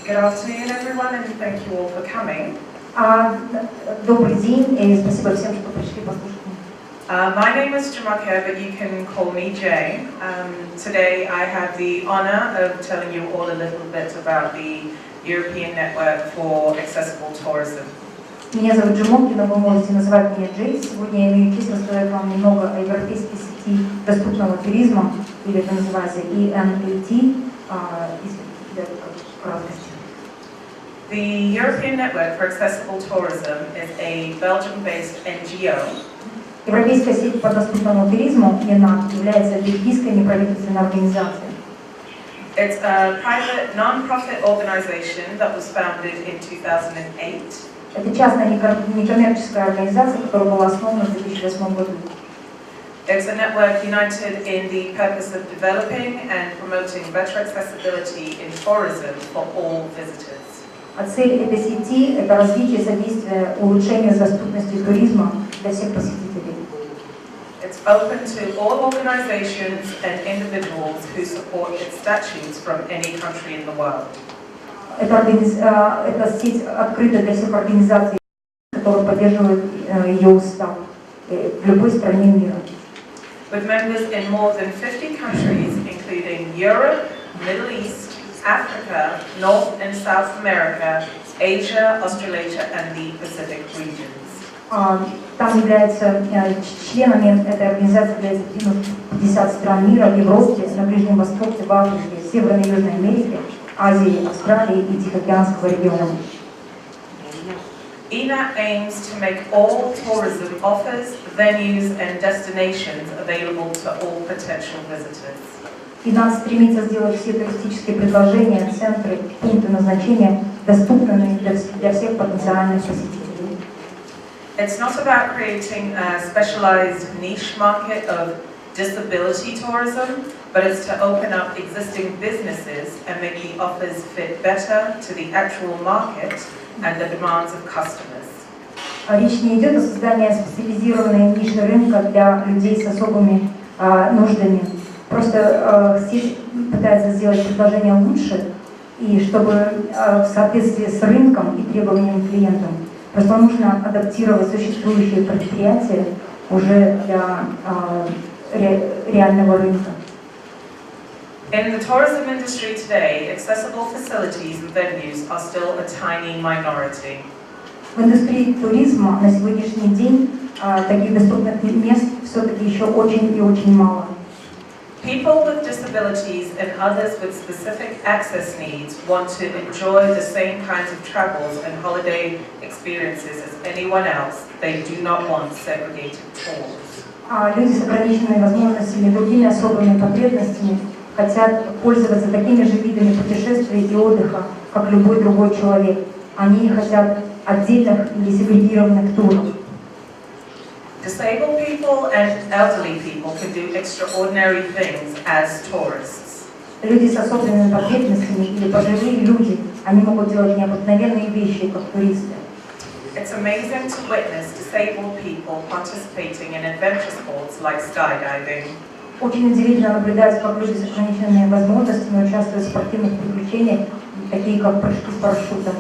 Good afternoon, everyone, and thank you all for coming. Добрый день, и спасибо всем, что пришли послушать. My name is Jamaka, but you can call me Jay. Today I have the honor of telling you all a little bit about the European Network for Accessible Tourism. Меня зовут Джимоки, но вы можете называть меня Джей. Сегодня я имею честь рассказать вам немного о европейской сети доступного туризма, или это называется ENET, если краткости. The European Network for Accessible Tourism is a Belgium-based NGO. Европейская сеть по доступному туризму (ENET) является бельгийской неправительственной организацией. It's a private non-profit organization that was founded in 2008. Это частная некоммерческая организация, которая была основана в 2008 году. It's a network united in the purpose of developing and promoting better accessibility in tourism for all visitors. А цель этой сети – это развитие и содействие улучшению доступности туризма для всех посетителей. It's open to all organizations and individuals who support its statutes from any country in the world. Эта сеть открыта для всех организаций, которые поддерживают ее устав в любой стране мира. With members in more than 50 countries, including Europe, Middle East, Africa, North and South America, Asia, Australasia, and the Pacific regions. Там являются членами этой организации 50 стран мира в Европе, на Ближнем Востоке, в Африке, Северной и Южной Америке, Азии, Австралии и Тихоокеанского региона. ENET aims to make all tourism offers, venues, and destinations available to all potential visitors. ENET стремится сделать все туристические предложения, центры, пункты назначения доступными для всех потенциальных посетителей. It's not about creating a specialized niche market of disability tourism, but it's to open up existing businesses and make the offers fit better to the actual market and the demands of customers. Речь не идет о создании специализированной ниши рынка для людей с особыми нуждами. Просто сеть пытается сделать предложение лучше, и чтобы в соответствии с рынком и требованиями клиентам. Просто нужно адаптировать существующие предприятия уже для реального рынка. In the tourism industry today, accessible facilities and venues are still a tiny minority. В индустрии туризма на сегодняшний день таких доступных мест все-таки еще очень и очень мало. People with disabilities and others with specific access needs want to enjoy the same kinds of travels and holiday experiences as anyone else. They do not want segregated tours. Люди с ограниченными возможностями, другими особыми потребностями хотят пользоваться такими же видами путешествий и отдыха, как любой другой человек. Они не хотят отдельных или сегрегированных туров. Disabled people and elderly people can do extraordinary things as tourists. Люди с особыми потребностями или пожилые люди, они могут делать необыкновенные вещи, как туристы. It's amazing to witness disabled people participating in adventure sports like skydiving. Очень удивительно наблюдать, как люди с ограниченными возможностями участвуют в спортивных приключениях, такие как прыжки с парашютом.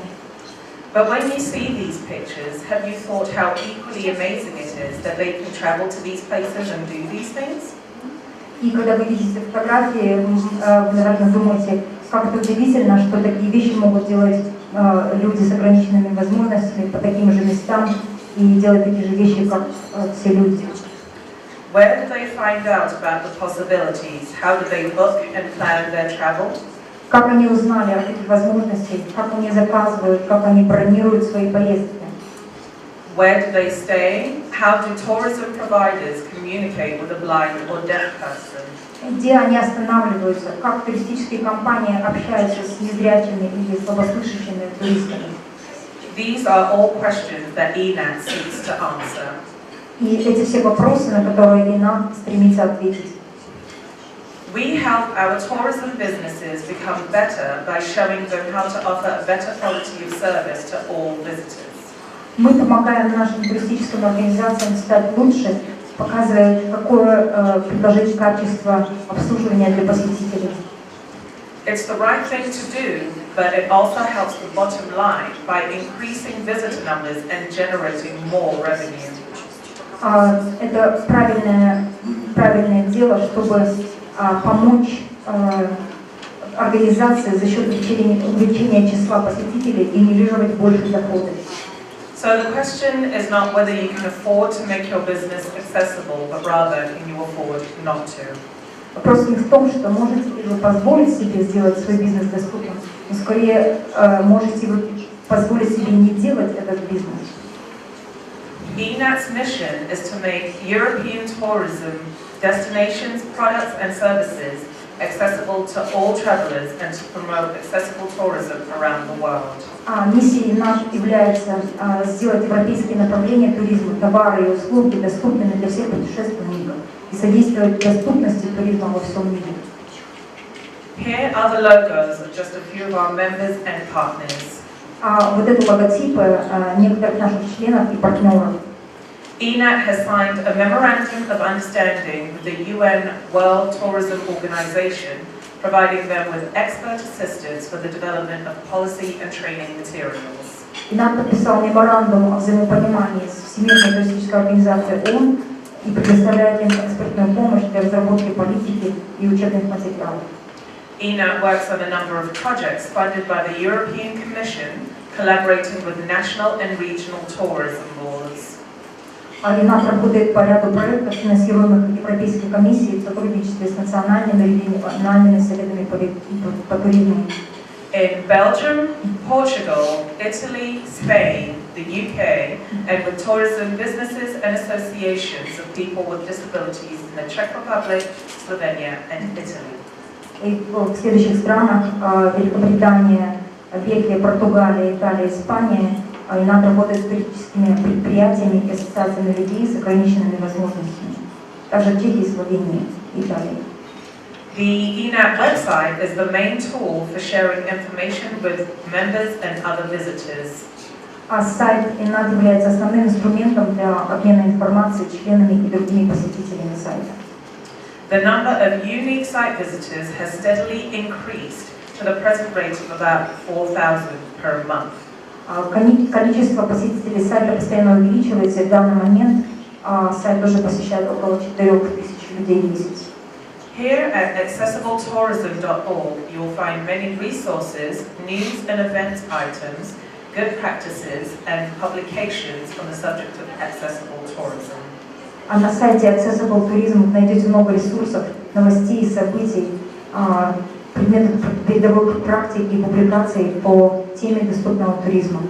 But when you see these pictures, have you thought how equally amazing it is that they can travel to these places and do these things? И когда вы видите фотографии, вы, наверное, думаете, как это удивительно, что такие вещи могут делать люди с ограниченными возможностями по таким же местам и делать такие же вещи, как все люди. Where do they find out about the possibilities? How do they book and plan their travel? Как они узнали о таких возможностях, как они заказывают, как они бронируют свои поездки? Where do they stay? How do tourism providers communicate with a blind or deaf person? Где они останавливаются? Как туристические компании общаются с незрячими или слабослышащими туристами? These are all questions that ENET seeks to answer. И эти все вопросы, на которые ENET стремится ответить. We help our tourism businesses become better by showing them how to offer a better quality of service to all visitors. Мы помогаем нашим туристическим организациям стать лучше, показывая, какое предложить качество обслуживания для посетителей. It's the right thing to do, but it also helps the bottom line by increasing visitor numbers and generating more revenue. Это правильное дело, чтобы помочь организации за счет увеличения числа посетителей генерировать больше доходов. So the question is not whether you can afford to make your business accessible, but rather can you afford not to. Вопрос не в том, что можете ли вы позволить себе сделать свой бизнес доступным, но скорее можете вы позволить себе не делать этот бизнес. ENAT's mission is to make European tourism destinations, products and services accessible to all travelers and to promote accessible tourism around the world. Миссией ENAT является сделать европейские направления туризма, товары и услуги доступными для всех путешественников и содействовать доступности туризма во всем мире. Here are the logos of just a few of our members and partners. Вот это логотипы некоторых наших членов и партнеров. ENAT has signed a memorandum of understanding with the UN World Tourism Organization, providing them with expert assistance for the development of policy and training materials. ENAT подписал меморандум о взаимопонимании с Всемирной туристической организацией ООН и предоставляет им экспертную помощь для разработки политики и учебных материалов. ENAT works on a number of projects funded by the European Commission, collaborating with national and regional tourism boards. ENAT работает по ряду проектов, финансируемых Европейской комиссией в сотрудничестве с национальными и региональными советами по туризму. In Belgium, Portugal, Italy, Spain, the UK, and with tourism businesses and associations of people with disabilities in the Czech Republic, Slovenia, and Italy. И в следующих странах Великобритания, Бельгия, Португалия, Италия, Испания ENAT работает с туристическими предприятиями и ассоциациями людей с ограниченными возможностями. Также в Чехии, Словении, Италии. The ENAT website is the main tool for sharing information with members and other visitors. Сайт ENAT является основным инструментом для обмена информацией с членами и другими посетителями сайта. The number of unique site visitors has steadily increased to the present rate of about 4,000 per month. Количество посетителей сайта постоянно увеличивается, и в данный момент сайт уже посещает около 4,000 людей в месяц. Here at accessibletourism.org you will find many resources, news and events items, good practices and publications on the subject of accessible tourism. А на сайте Accessible Tourism вы найдете много ресурсов, новостей и событий, предметов передовых практик и публикаций по теме доступного туризма.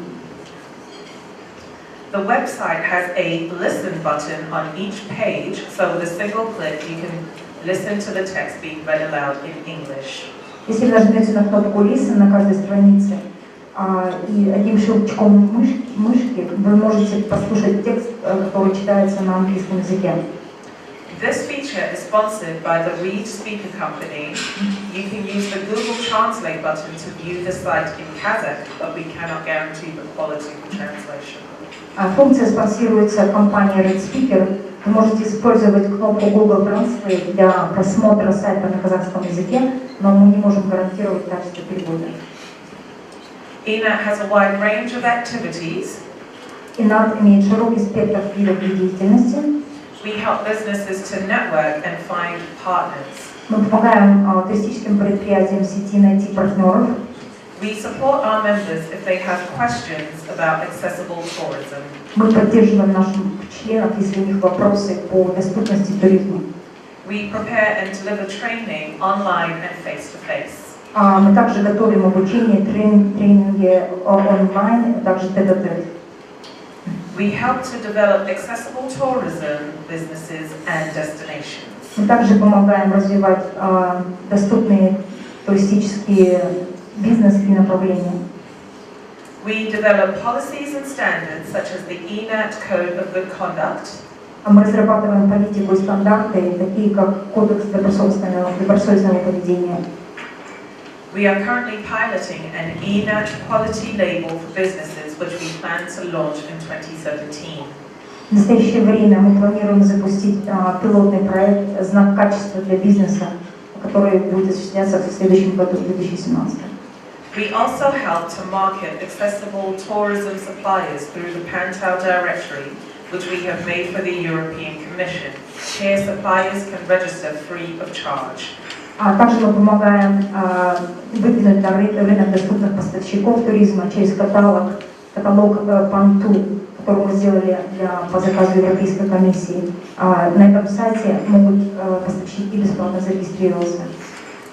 The website has a listen button on each page, so with a single click you can listen to the text being read aloud in English. Если вы нажмете на кнопку Listen на каждой странице и одним щелчком мышки вы можете послушать текст, который читается на английском языке. This feature is sponsored by the Reed Speaker Company. You can use the Google Translate button to view the site in Kazakh, but we cannot guarantee the quality of the translation. Функция спонсируется компанией Reed Speaker. Вы можете использовать кнопку Google Translate для просмотра сайта на казахском языке, но мы не можем гарантировать качество перевода. ENAT has a wide range of activities. ENAT имеет широкий спектр видов деятельности. We help businesses to network and find partners. Мы помогаем туристическим предприятиям сети найти партнеров. We support our members if they have questions about accessible tourism. Мы поддерживаем наших членов, если у них вопросы по доступности туризма. We prepare and deliver training online and face-to-face. Мы также готовим обучение, тренинги онлайн, а также тет-а-тет. We help to develop accessible tourism businesses and destinations. Мы также помогаем развивать доступные туристические бизнесы и направления. We develop policies and standards such as the ENAT Code of Good Conduct. Мы разрабатываем политику и стандарты, такие как Кодекс добросовестного поведения. We are currently piloting an ENAT quality label for businesses, which we plan to launch in 2017. В настоящее время мы планируем запустить пилотный проект «Знак качества для бизнеса», который будет осуществляться в следующем году, в 2017. We also help to market accessible tourism suppliers through the Pantau directory, which we have made for the European Commission. Here, suppliers can register free of charge. Также мы помогаем выдвинуть на рынок доступных поставщиков туризма через каталог Панту, который мы сделали по заказу Европейской комиссии. На этом сайте могут поставщики бесплатно зарегистрироваться.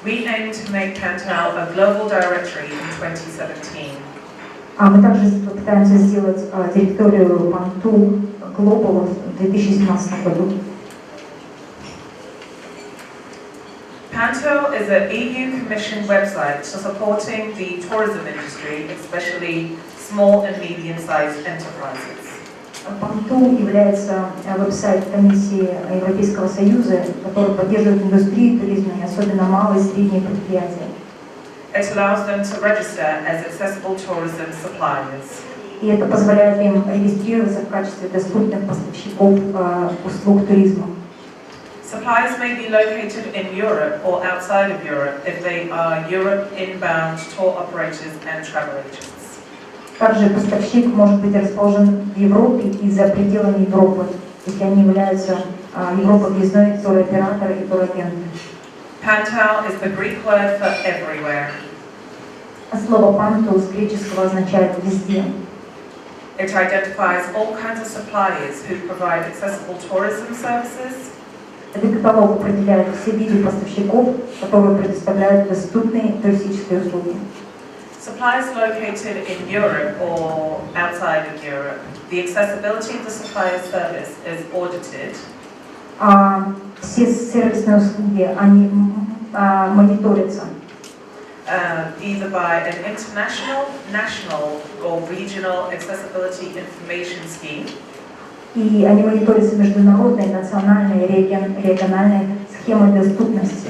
We aim to make Pantau a global directory in 2017. Мы также пытаемся сделать директорию Панту Global в 2017 году. Pantau is an EU Commission website supporting the tourism industry, especially small and medium-sized enterprises. Панту является веб-сайт Комиссии Европейского Союза, который поддерживает индустрию туризма и особенно малые и средние предприятия. It allows them to register as accessible tourism suppliers. И это позволяет им регистрироваться в качестве доступных поставщиков услуг туризма. Suppliers may be located in Europe or outside of Europe if they are Europe inbound tour operators and travel agents. Также поставщик может быть расположен в Европе и за пределами Европы, если они являются европовъездной туроператор и турагент. Pantau is the Greek word for everywhere. Слово «панту» с греческого означает «везде». It identifies all kinds of suppliers who provide accessible tourism services. Этот каталог определяет все виды поставщиков, которые предоставляют доступные туристические услуги. Suppliers located in Europe or outside of Europe, the accessibility of the supplier service is audited. Все сервисные услуги, они мониторятся. Either by an international, national or regional accessibility information scheme. И они мониторятся международной, национальной и региональной схемой доступности.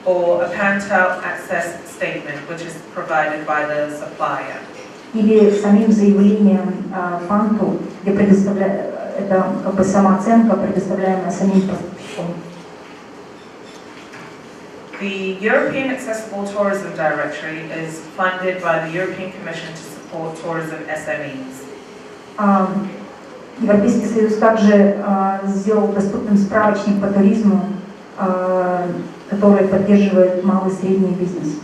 Or a Pantau access statement, which is provided by the supplier. Или самим заявлением Панту, где это как бы самооценка, предоставляемая самим поставщиком. The European Accessible Tourism Directory is funded by the European Commission to support tourism SMEs. Европейский Союз также сделал доступным справочник по туризму, который поддерживает малый и средний бизнес.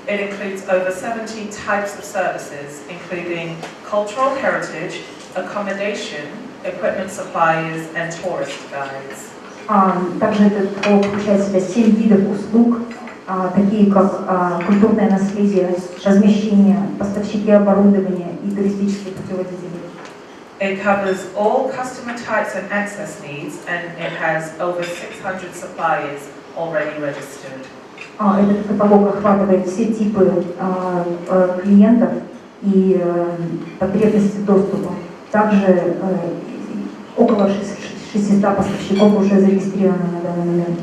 It includes over 70 types of services, including cultural heritage, accommodation, equipment suppliers, and tourist guides. Также этот каталог включает в себя 7 видов услуг, такие как культурное наследие, размещение, поставщики оборудования и туристические путеводители. It covers all customer types and access needs, and it has over 600 suppliers already registered. Этот каталог охватывает все типы клиентов и потребности доступа. Также около 600 поставщиков уже зарегистрированы на данный момент.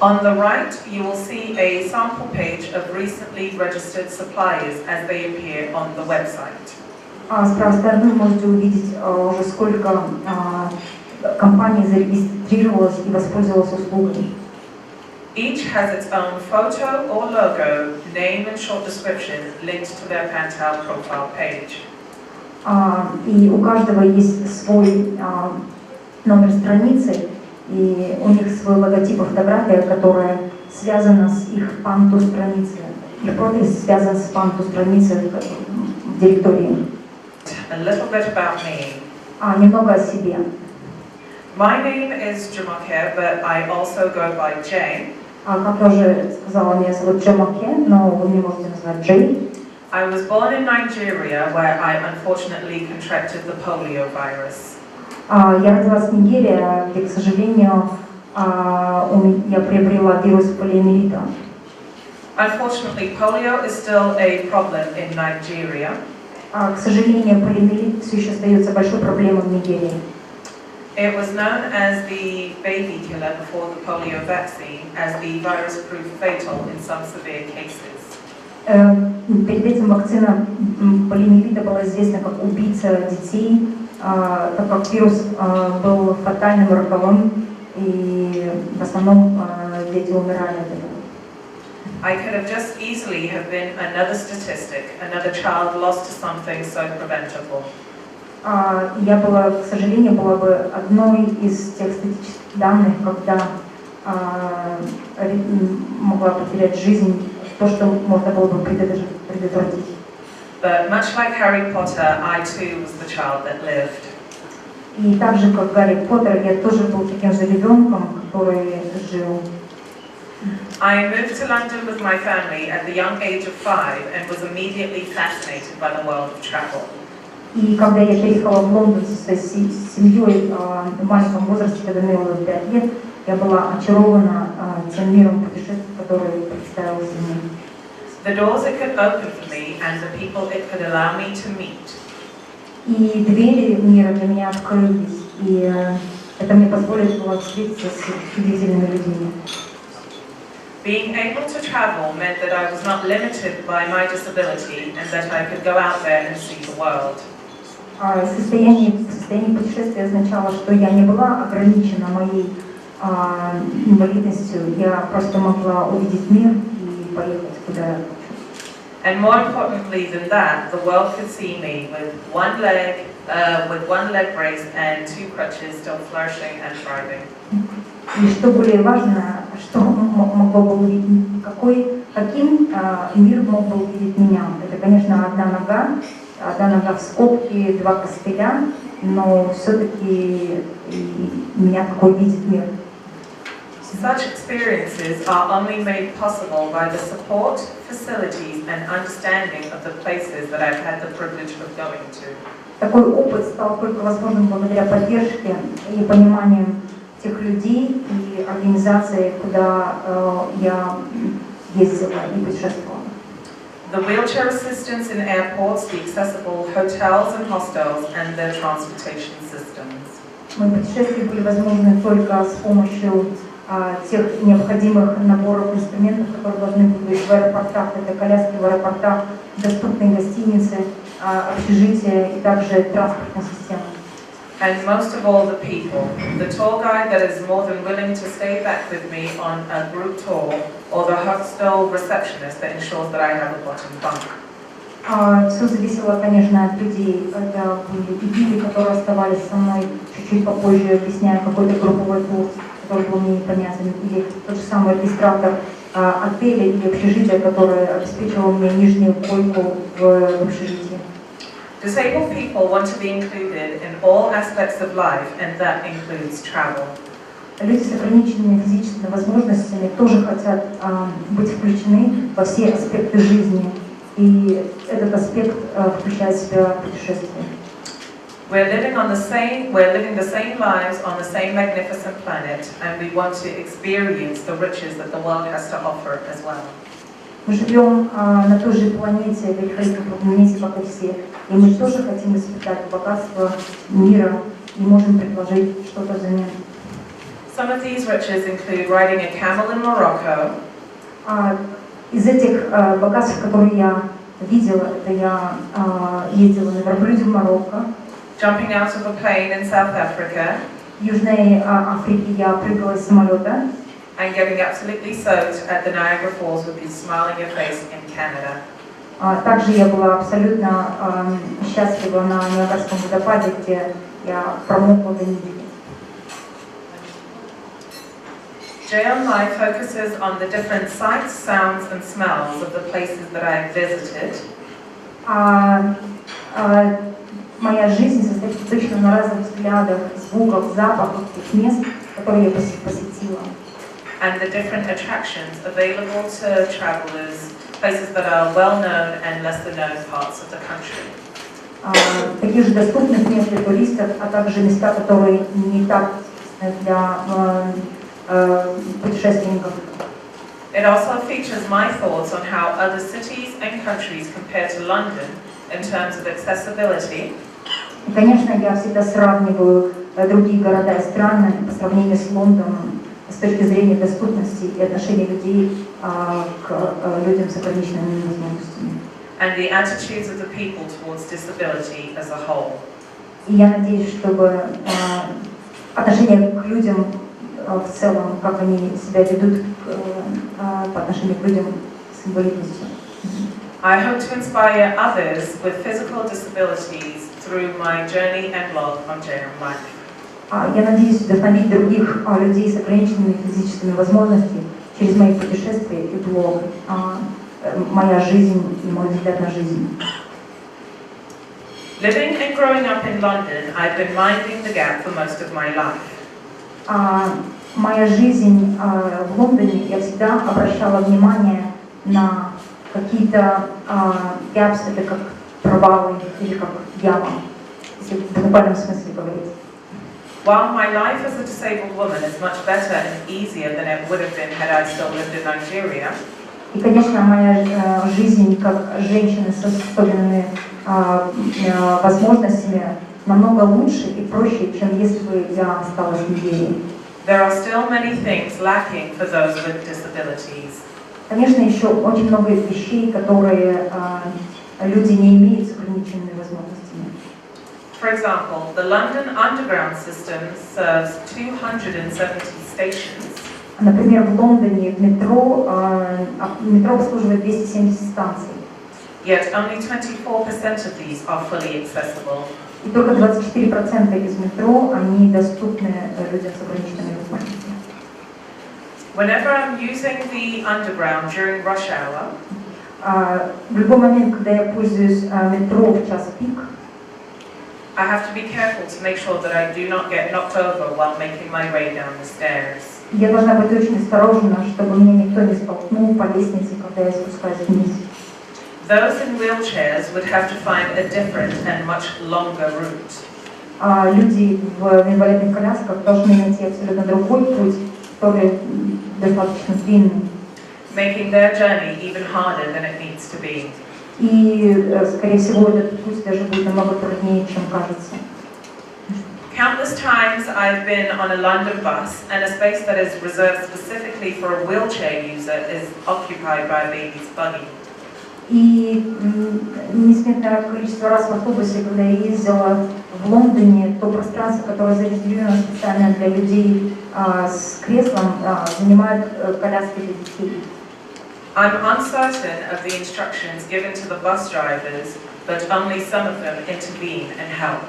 On the right, you will see a sample page of recently registered suppliers as they appear on the website. С правой стороны вы можете увидеть уже сколько компаний зарегистрировалось и воспользовалось услугами. Each has its own photo or logo, name and short description linked to their Pantau profile page. И у каждого есть свой номер страницы, и у них свой логотип и фотография, которая связана с их Панту страницей. Их профиль связан с Панту страницей в директории. A little bit about me. Немного о себе. My name is Jumoke, but I also go by Jay. Как я уже сказала, меня зовут Джумоке, но вы меня можете назвать Джей. I was born in Nigeria, where I unfortunately contracted the polio virus. Я родилась в Нигерии, где, к сожалению, я приобрела вирус полиомиелита. Unfortunately, polio is still a problem in Nigeria. К сожалению, полиомиелит все еще остается большой проблемой в Нигерии. It was known as the baby killer before the polio vaccine, as the virus proved fatal in some severe cases. Перед этим вакцина полиомиелита была известна как убийца детей, так как вирус был фатальным, роковым, и в основном дети умирали от этого. I could have just easily have been another statistic, another child lost to something so preventable. Я была, к сожалению, была бы одной из тех статистических данных, когда могла потерять жизнь, то, что можно было бы предотвратить. But much like Harry Potter, I too was the child that lived. И так же, как Гарри Поттер, я тоже был таким же ребенком, который жил. I moved to London with my family at the young age of 5 and was immediately fascinated by the world of travel. И когда я переехала в Лондон со своей семьей в маленьком возрасте, когда мне было 5 лет, я была очарована тем миром путешествий, который представился мне. The doors it could open for me and the people it could allow me to meet. И двери мира для меня открылись, и это мне позволило встретиться с удивительными людьми. Being able to travel meant that I was not limited by my disability and that I could go out there and see the world. Состояние путешествия означало, что я не была ограничена моей инвалидностью, я просто могла увидеть мир и поехать куда я хочу. And more importantly than that, the world could see me with one leg brace and 2 crutches, still flourishing and thriving. И что более важно, что могло бы увидеть, каким мир мог бы увидеть меня. Это, конечно, одна нога в скобке, 2 костыля, но все-таки меня такой видит мир. Such experiences are only made possible by the support, facilities and understanding of the places that I've had the privilege of going to. Такой опыт стал только возможным благодаря поддержке и пониманию тех людей и организаций, куда я ездила и путешествовала. The wheelchair assistance in airports, the accessible hotels and hostels, and their transportation systems. Мои путешествия были возможны только с помощью тех необходимых наборов инструментов, которые должны быть в аэропортах. Это коляски в аэропортах, доступные гостиницы, общежития и также транспортная система. And most of all, the people. The tour guide that is more than willing to stay back with me on a group tour, or the hostel receptionist that ensures that I have a bottom bunk. Все зависело, конечно, от людей. Это были и гиды, которые оставались со мной чуть-чуть попозже, объясняя какой-то групповой тур, который был мне непонятен, или тот же самый администратор отеля или общежития, который обеспечивал мне нижнюю койку в общежитии. Disabled people want to be included in all aspects of life, and that includes travel. Люди с ограниченными физическими возможностями тоже хотят быть включены во все аспекты жизни, и этот аспект включает в себя путешествие. We're living the same lives on the same magnificent planet, and we want to experience the riches that the world has to offer as well. Мы живем на той же планете, великолепной планете, как и все, и мы тоже хотим испытать богатство мира и можем предложить что-то взамен. Some of these riches include riding a camel in Morocco. Из этих богатств, которые я видела, это я ездила на верблюде в Марокко. Jumping out of a plane in South Africa. В Южной Африке я прыгала из самолета. And getting absolutely soaked at the Niagara Falls with a smile on your face in Canada. Также я была абсолютно счастлива на Ниагарском водопаде, где я промокла до недели. JMI focuses on the different sights, sounds and smells of the places that I have visited. Моя жизнь состоит точно на разных взглядах, звуках, запахах тех мест, которые я посетила. And the different attractions available to travelers, places that are well known and lesser known parts of the country. Таких же доступных мест для туристов, а также места, которые не так для путешественников. It also features my thoughts on how other cities and countries compare to London in terms of accessibility. И, конечно, я всегда сравниваю другие города и страны по сравнению с Лондоном с точки зрения доступности и отношения людей к людям с ограниченными возможностями. And the attitudes of the people towards disability as a whole. И я надеюсь, чтобы отношение к людям в целом, как они себя ведут по отношению к людям с инвалидностью. I hope to inspire others with physical disabilities through my journey and blog on Jay Abdulлахи. Я надеюсь вдохновить других людей с ограниченными физическими возможностями через мои путешествия и блог, моя жизнь и мой взгляд на жизнь. Living and growing up in London, I've been minding the gap for most of my life. Моя жизнь в Лондоне, я всегда обращала внимание на какие-то gaps, это как провалы или как яма, если в глобальном смысле говорить. While my life as a disabled woman is much better and easier than it would have been had I still lived in Nigeria, и, конечно, моя жизнь как женщины с особенными возможностями намного лучше и проще, чем если бы я осталась в Нигерии. there are still many things lacking for those with disabilities. Конечно, еще очень много вещей, которые люди не имеют с ограниченными возможностями. For example, the London Underground system serves 270 stations. Например, в Лондоне в метро обслуживает 270 станций. Yet only 24% of these are fully accessible. И только 24% из метро, они доступны людям с ограниченными возможностями. Whenever I'm using the underground during rush hour, в любой момент, когда я пользуюсь метро в час пик, I have to be careful to make sure that I do not get knocked over while making my way down the stairs. Я должна быть очень осторожна, чтобы меня никто не столкнул по лестнице, когда я спускаюсь вниз. Those in wheelchairs would have to find a different and much longer route. Люди в инвалидных колясках должны найти абсолютно другой путь, который достаточно длинный. Making their journey even harder than it needs to be. И, скорее всего, этот путь даже будет намного труднее, чем кажется. Countless times I've been on a London bus and a space that is reserved specifically for a wheelchair user is occupied by a baby's buggy. И несметное количество раз в автобусе, когда я ездила в Лондоне, то пространство, которое зарезервировано специально для людей с креслом, занимают коляски для детей. I'm uncertain of the instructions given to the bus drivers, but only some of them intervene and help.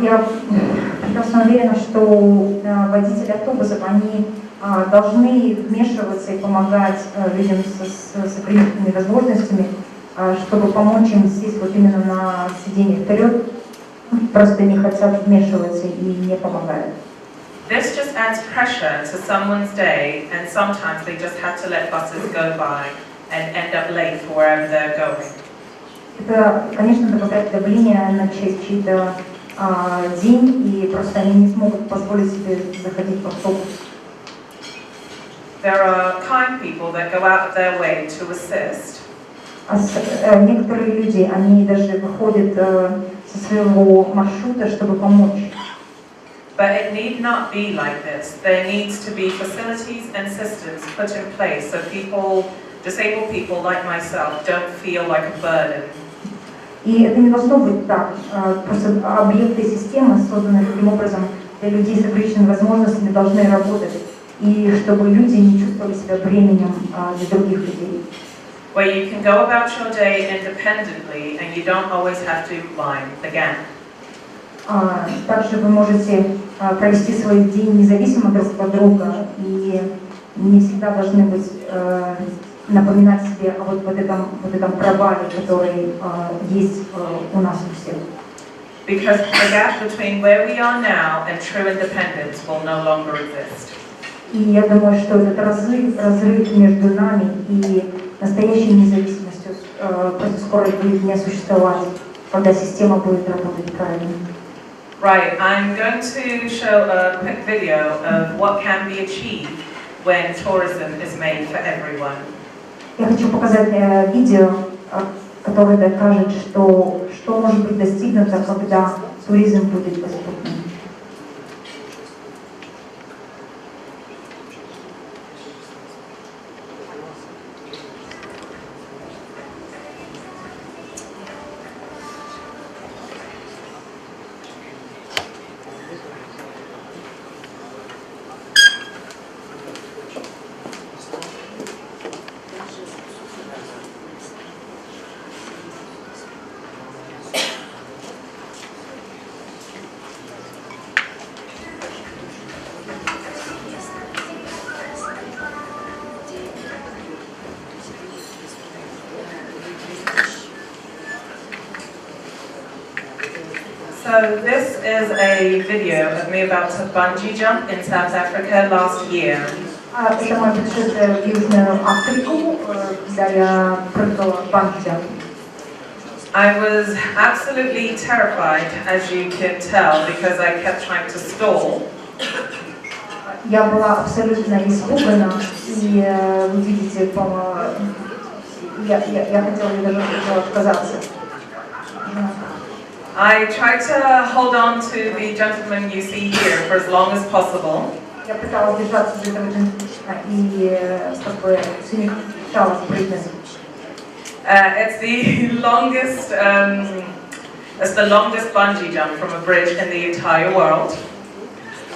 Я прекрасно уверена, что водители автобусов, они должны вмешиваться и помогать людям с ограниченными возможностями, чтобы помочь им сесть вот именно на сиденье вперед, просто не хотят вмешиваться и не помогают. This just adds pressure to someone's day, and sometimes they just have to let buses go by and end up late for wherever they're going. Это, конечно, добавляет давление на чей-то день, и просто они не смогут позволить себе заходить в автобус. There are kind people that go out of their way to assist. Некоторые люди, они даже выходят со своего маршрута, чтобы помочь. But it need not be like this. There needs to be facilities and systems put in place so disabled people like myself, don't feel like a burden. И это не должно быть так. Просто объекты и системы, созданные таким образом для людей с ограниченными возможностями, должны работать. И чтобы люди не чувствовали себя бременем для других людей. Where you can go about your day independently and you don't always have to mind the gap. Также вы можете провести свой день независимо друг от друга и не всегда должны быть напоминать себе о вот этом провале, который есть у нас у всех. Because the gap between where we are now and true independence will no longer exist. И я думаю, что этот разрыв между нами и настоящей независимостью просто скоро будет не существовать, когда система будет работать правильно. Right, I'm going to show a quick video of what can be achieved when tourism is made for everyone. Я хочу показать видео, которое докажет, что может быть достигнуто, когда туризм будет доступным. So this is a video of me about to bungee jump in South Africa last year. Это мое путешествие в Южную Африку, когда я прыгала банджи. I was absolutely terrified, as you can tell, because I kept trying to stall. Я была абсолютно испугана, и вы видите, я хотела даже отказаться. I tried to hold on to the gentleman you see here for as long as possible. Я пыталась держаться за этого джентльмена и как бы мешалась прыгнуть. It's the longest bungee jump from a bridge in the entire world.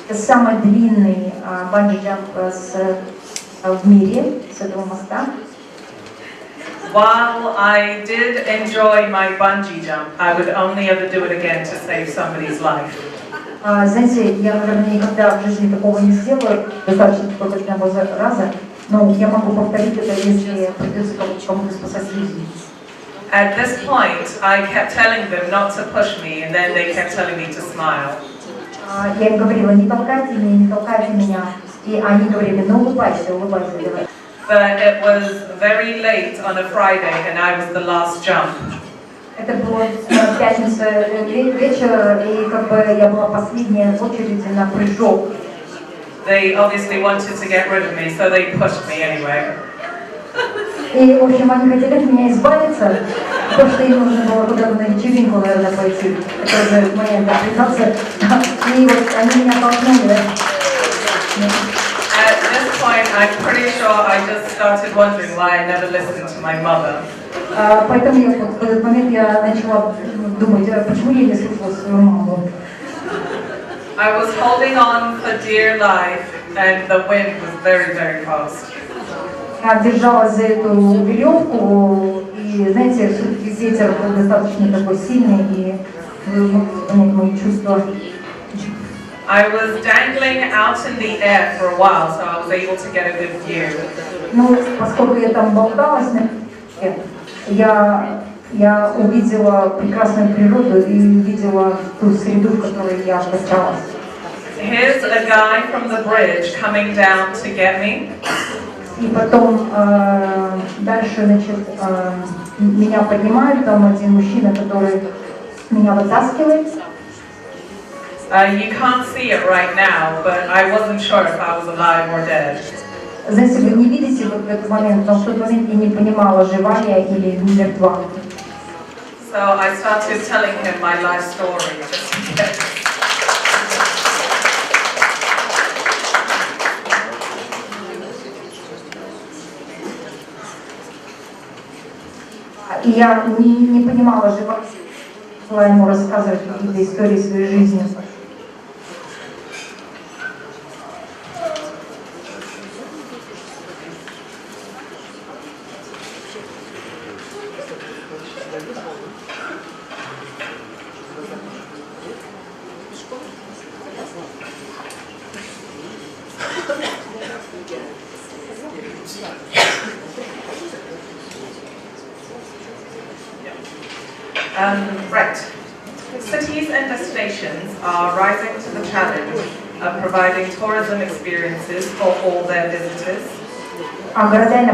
Это самый длинный банджи-джамп в мире с этого моста. While I did enjoy my bungee jump, I would only ever do it again to save somebody's life. Знаете, я, наверное, никогда в жизни такого не сделаю, достаточно только одного раза, но я могу повторить это, если придется кому-то спасать жизнь. At this point, I kept telling them not to push me, and then they kept telling me to smile. Я им говорила, не толкайте меня, и они говорили, ну улыбайся, давай. But it was very late on a Friday, and I was the last jump. Это было пятница вечер, и как бы я была последняя в очереди на прыжок. They obviously wanted to get rid of me, so they pushed me anyway. И, в общем, они хотели от меня избавиться, потому что им нужно было куда-то на вечеринку, наверное, пойти. Это уже моя интерпретация. И вот они меня толкнули. At this point, I'm pretty sure I just started wondering why I never listened to my mother. Поэтому в этот момент я начала думать, почему я не слушала свою маму. I was holding on for dear life, and the wind was very, very fast. Я держалась за эту веревку, и, знаете, все-таки ветер был достаточно такой сильный, и вы можете понять мои чувства. I was dangling out in the air for a while, so I was able to get a good view. Ну, поскольку я там болталась, я увидела прекрасную природу и увидела ту среду, в которой я оказалась. Here's a guy from the bridge coming down to get me. И потом дальше, значит, меня поднимают, там один мужчина, который меня вытаскивает. You can't see it right now, but I wasn't sure if I was alive or dead. Знаете, вы не видите вот этот момент, но в тот момент я не понимала, жива я или мертва. So I started telling him my life story. И я не понимала, жива, была ему рассказывать какие-то истории своей жизни. Right. Cities and destinations are rising to the challenge of providing tourism experiences for all their visitors. Города и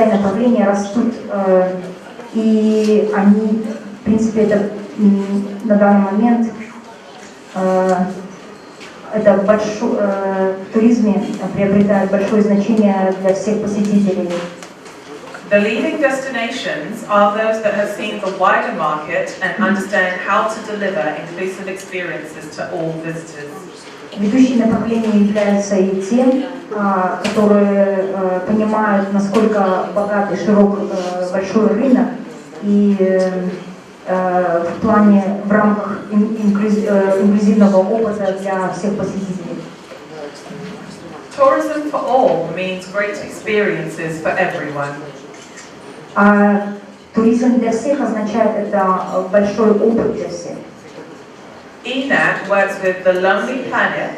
направления растут, и они, в принципе, это на данный момент это в туризме приобретает большое значение для всех посетителей. The leading destinations are those that have seen the wider market and understand how to deliver inclusive experiences to all visitors. Ведущие направления являются и те, которые понимают, насколько богат и широк большой рынок, и в рамках инклюзивного опыта для всех посетителей. Tourism for all means great experiences for everyone. Туризм для всех означает это большой опыт для всех. ENAT works with the Lonely Planet,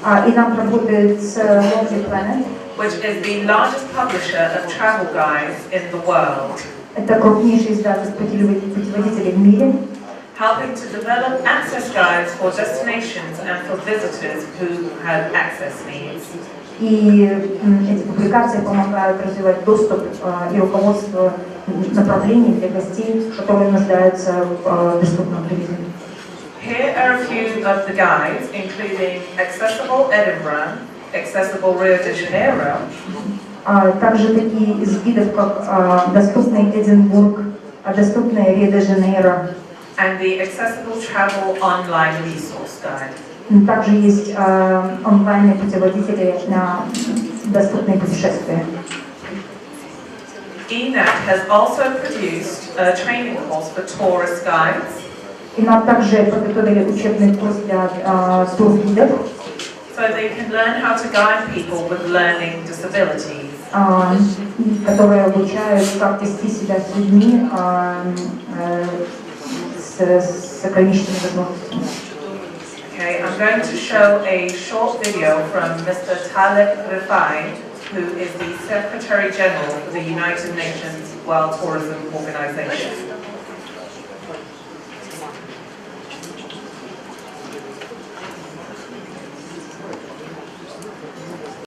ENAT работает с Lonely Planet, which is the largest publisher of travel guides in the world. Это крупнейший издатель путеводителей в мире. Helping to develop access guides for destinations and for visitors who have access needs. И эти публикации помогают развивать доступ и руководство направлений для гостей, которые нуждаются в доступном туризме. Here are a few of the guides, including Accessible Edinburgh, Accessible Rio de Janeiro. Также такие из гидов, как доступный Эдинбург, доступный Рио-де-Жанейро. And the Accessible Travel Online Resource Guide. Также есть онлайнные путеводители на доступные путешествия. ENAC has also produced a training course for tourist guides. И нам также подготовили учебный курс для тургидов. So they can learn how to guide people with learning disabilities. Которые обучают, как вести себя с людьми с ограниченными возможностями. Okay, I'm going to show a short video from Mr. Talib Rifai, who is the Secretary General for the United Nations World Tourism Organization.